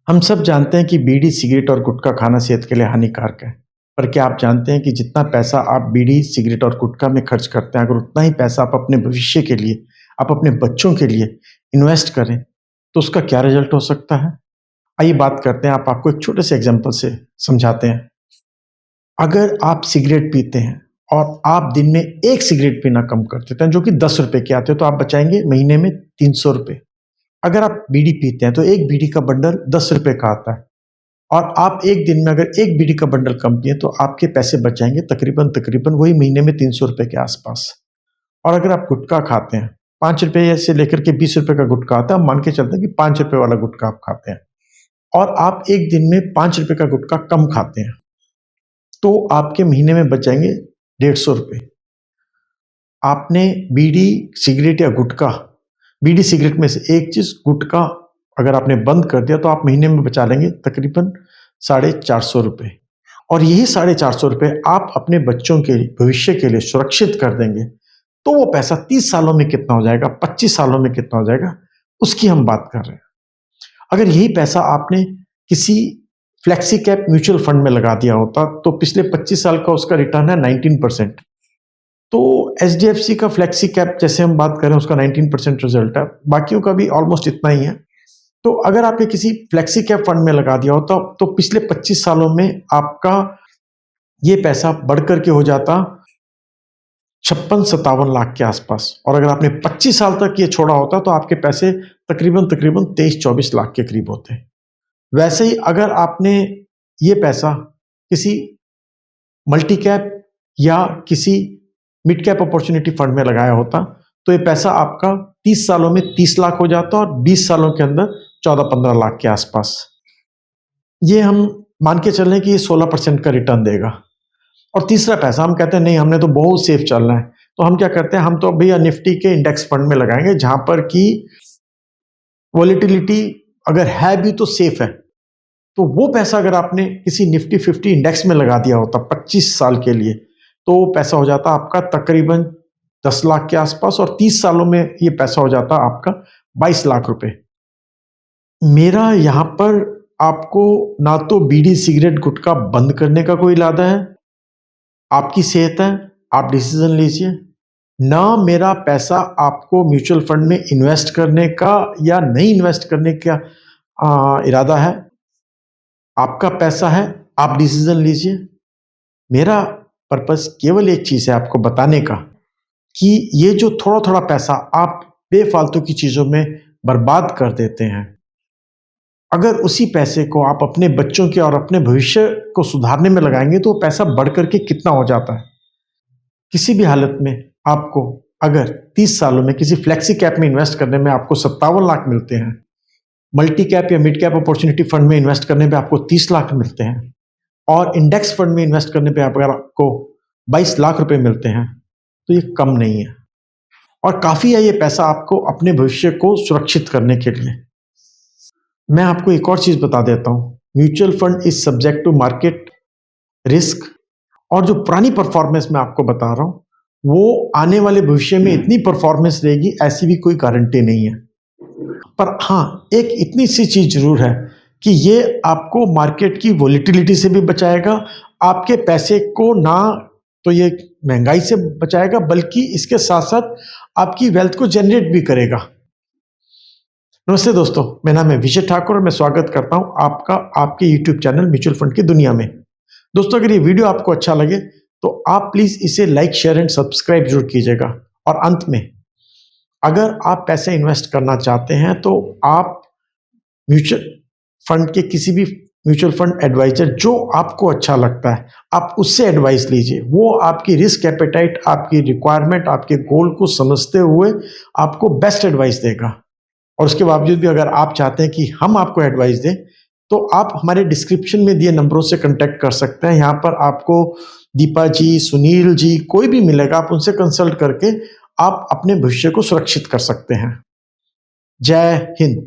हम सब जानते हैं कि बीड़ी, सिगरेट और गुटखा खाना सेहत के लिए हानिकारक है। पर क्या आप जानते हैं कि जितना पैसा आप बीड़ी, सिगरेट और गुटखा में खर्च करते हैं, अगर उतना ही पैसा आप अपने भविष्य के लिए, आप अपने बच्चों के लिए इन्वेस्ट करें, तो उसका क्या रिजल्ट हो सकता है? आइए बात करते हैं, आपको एक छोटे से एग्जांपल से समझाते हैं। अगर आप सिगरेट पीते हैं और आप दिन में 1 सिगरेट पीना कम कर देते हैं, जो कि ₹10 के आते हैं, तो आप बचाएँगे महीने में ₹300। अगर आप बीड़ी पीते हैं, तो 1 बीड़ी का बंडल ₹10 का आता है और आप 1 दिन में अगर 1 बीड़ी का बंडल कम पिएँ, तो आपके पैसे बच जाएँगे तकरीबन वही महीने में ₹300 के आस-पास। और अगर आप गुटखा खाते हैं, ₹5 से लेकर के ₹20 का गुटखा आता है, हम मान के चलते हैं कि ₹5 वाला गुटखा आप खाते हैं और आप 1 दिन में ₹5 का गुटखा कम खाते हैं, तो आपके महीने में बच जाएँगे ₹150। आपने बीड़ी, सिगरेट या गुटखा, बीड़ी, सिगरेट में से एक चीज़, गुटखा अगर आपने बंद कर दिया, तो आप महीने में बचा लेंगे तकरीबन ₹450। और यही ₹450 आप अपने बच्चों के भविष्य के लिए सुरक्षित कर देंगे, तो वो पैसा 30 सालों में कितना हो जाएगा, 25 सालों में कितना हो जाएगा, उसकी हम बात कर रहे हैं। अगर यही पैसा आपने किसी फ्लेक्सी कैप म्यूचुअल फंड में लगा दिया होता, तो पिछले 25 साल का उसका रिटर्न है 19%। तो एचडीएफसी का फ्लेक्सी कैप जैसे हम बात करें, उसका 19% रिजल्ट है, बाकियों का भी ऑलमोस्ट इतना ही है। तो अगर आपने किसी फ्लेक्सी कैप फंड में लगा दिया होता, तो पिछले 25 सालों में आपका ये पैसा बढ़कर के हो जाता 56-57 लाख के आसपास। और अगर आपने 25 साल तक ये छोड़ा होता, तो आपके पैसे तकरीबन 23-24 लाख के करीब होते। वैसे ही अगर आपने ये पैसा किसी मल्टी कैप या किसी मिड कैप अपॉर्चुनिटी फंड में लगाया होता, तो ये पैसा आपका 30 सालों में 30 लाख हो जाता और 20 सालों के अंदर 14-15 लाख के आसपास। ये हम मान के चल रहे हैं कि ये 16% का रिटर्न देगा। और तीसरा पैसा हम कहते हैं नहीं, हमने तो बहुत सेफ चलना है, तो हम क्या करते हैं, हम तो भैया निफ्टी के इंडेक्स फंड में लगाएंगे, जहां पर कि वॉलेटिलिटी अगर है भी तो सेफ है। तो वो पैसा अगर आपने किसी निफ्टी 50 इंडेक्स में लगा दिया होता 25 साल के लिए, तो वो पैसा हो जाता आपका तकरीबन 10 लाख के आसपास और 30 सालों में ये पैसा हो जाता आपका 22 लाख रुपए। मेरा यहाँ पर आपको ना तो बीड़ी, सिगरेट, गुटखा बंद करने का कोई इरादा है, आपकी सेहत है, आप डिसीजन लीजिए। ना मेरा पैसा आपको म्यूचुअल फंड में इन्वेस्ट करने का या नहीं इन्वेस्ट करने का इरादा है, आपका पैसा है, आप डिसीजन लीजिए। मेरा पर्पस केवल एक चीज़ है, आपको बताने का कि ये जो थोड़ा-थोड़ा पैसा आप बेफालतू की चीज़ों में बर्बाद कर देते हैं, अगर उसी पैसे को आप अपने बच्चों के और अपने भविष्य को सुधारने में लगाएँगे, तो वो पैसा बढ़ कर के कितना हो जाता है। किसी भी हालत में आपको अगर 30 सालों में किसी फ्लेक्सी कैप में इन्वेस्ट करने में आपको 57 लाख मिलते हैं, मल्टी कैप या मिड कैप अपॉर्चुनिटी फंड में इन्वेस्ट करने पे आपको 30 लाख मिलते हैं और इंडेक्स फंड में इन्वेस्ट करने पे अगर आपको 22 लाख रुपए मिलते हैं, तो ये कम नहीं है और काफ़ी है ये पैसा आपको अपने भविष्य को सुरक्षित करने के लिए। मैं आपको एक और चीज़ बता देता हूँ, mutual fund is subject to market risk. और जो पुरानी परफॉर्मेंस मैं आपको बता रहा हूँ, वो आने वाले भविष्य में इतनी परफॉर्मेंस रहेगी, ऐसी भी कोई गारंटी नहीं है। पर हाँ, एक इतनी सी चीज़ ज़रूर है कि ये आपको मार्केट की वोलेटिलिटी से भी बचाएगा, आपके पैसे को ना तो ये महंगाई से बचाएगा, बल्कि इसके साथ-साथ आपकी वेल्थ को जनरेट भी करेगा। नमस्ते दोस्तों, मेरा नाम है विजय ठाकुर और मैं स्वागत करता हूँ आपका आपके यूट्यूब चैनल म्यूचुअल फंड की दुनिया में। दोस्तों, अगर ये वीडियो आपको अच्छा लगे, तो आप प्लीज़ इसे लाइक, शेयर एंड सब्सक्राइब जरूर कीजिएगा। और अंत में, अगर आप पैसे इन्वेस्ट करना चाहते हैं, तो आप म्यूचुअल फंड के किसी भी म्यूचुअल फंड एडवाइजर जो आपको अच्छा लगता है, आप उससे एडवाइस लीजिए। वो आपकी रिस्क एपेटाइट, आपकी रिक्वायरमेंट, आपके गोल को समझते हुए आपको बेस्ट एडवाइस देगा। और उसके बावजूद भी अगर आप चाहते हैं कि हम आपको एडवाइस दें, तो आप हमारे डिस्क्रिप्शन में दिए नंबरों से कांटेक्ट कर सकते हैं। यहाँ पर आपको दीपा जी, सुनील जी, कोई भी मिलेगा, आप उनसे कंसल्ट करके आप अपने भविष्य को सुरक्षित कर सकते हैं। जय हिंद।